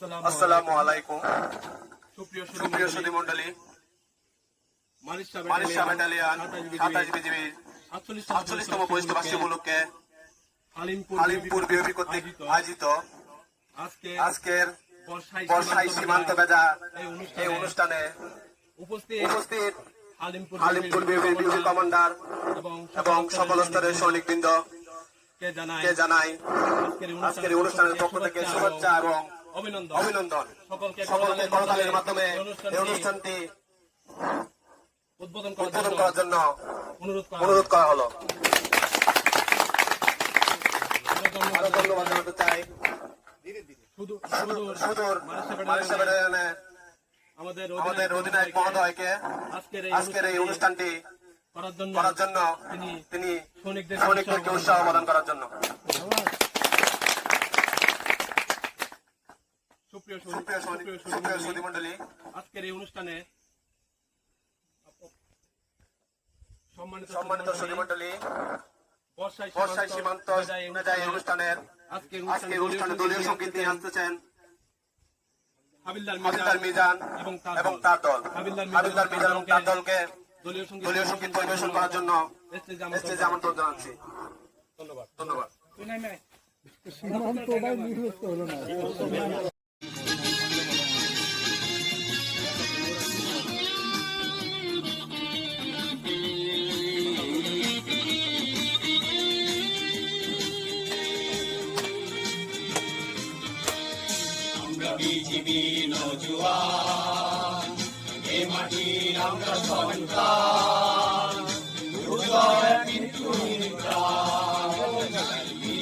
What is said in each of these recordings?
আসসালামু আলাইকুম। সুপ্রিয় সুধী মন্ডলী, মারিশা ব্যাটালিয়ন 27 বিজিবি 48তম বহিষ্ঠ বার্ষিক উপলক্ষে হালিমপুর বিওপি কর্তৃক আয়োজিত আজকের বর্ষাই সীমান্ত ভেজা এই অনুষ্ঠানে উপস্থিত হালিমপুর বিওপি কমান্ডার এবং সকল স্তরের সৈনিকবৃন্দ কে জানাই আজকের অনুষ্ঠানের পক্ষ থেকে শুভেচ্ছা এবং অভিনন্দন। সকলকে করতালির মাধ্যমে এই অনুষ্ঠানটি উদ্বোধন করার জন্য অনুরোধ করা হলো। ধন্যবাদ জানাতে চাই সুদূর মারিশা ব্যাটালিয়নে আমাদের অধিনায়ক মহোদয়কে আজকের এই অনুষ্ঠানটি করার জন্য তিনি সৈনিকদেরকে উৎসাহ প্রদান করার জন্য। সুপ্রিয় সুধী মন্ডলী, আজকের এই অনুষ্ঠানে সম্মানিত সুধী মন্ডলী, বর্ষাই সীমান্ত অনুযায়ী অনুষ্ঠানের আজকের অনুষ্ঠানে দলীয় সঙ্গীত নিয়ে আসতেছেন হাবিলদার মিজান এবং তার দল। হাবিলদার মিজান এবং তার দলকে দলীয় সঙ্গীত পরিবেশন করার জন্য স্টেজে আমন্ত্রণ জানাচ্ছি। ধন্যবাদ। বিজিবি নজওয়ান, এ মাটির আমরা সন্তান, দুর্জয় কিন্তু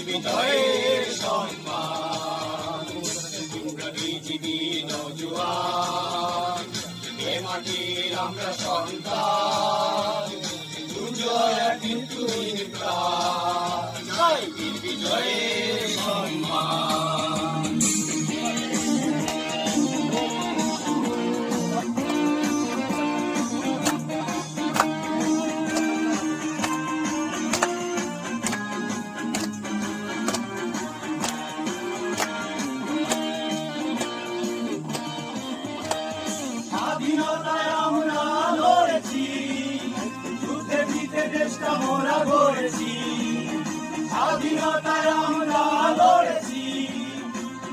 বিজয়ের সম্মান। আমরা বিজিবি নজওয়ান, এ মাটির আমরা সন্তান, দুর্জয় কিন্তু বিজয়ের সম্মান। স্বাধীনতায় আমরা লড়েছি, যুদ্ধে জিতে দেশটা মোরা গড়েছি। স্বাধীনতায় আমরা লড়েছি,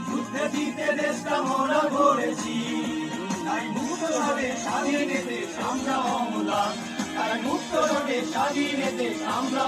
যুদ্ধে জিতে দেশটা মোরা গড়েছি। তাই মুক্ত হবে স্বাধীন দেশ আমরা অম্লান, তাই মুক্ত হবে স্বাধীন দেশ আমরা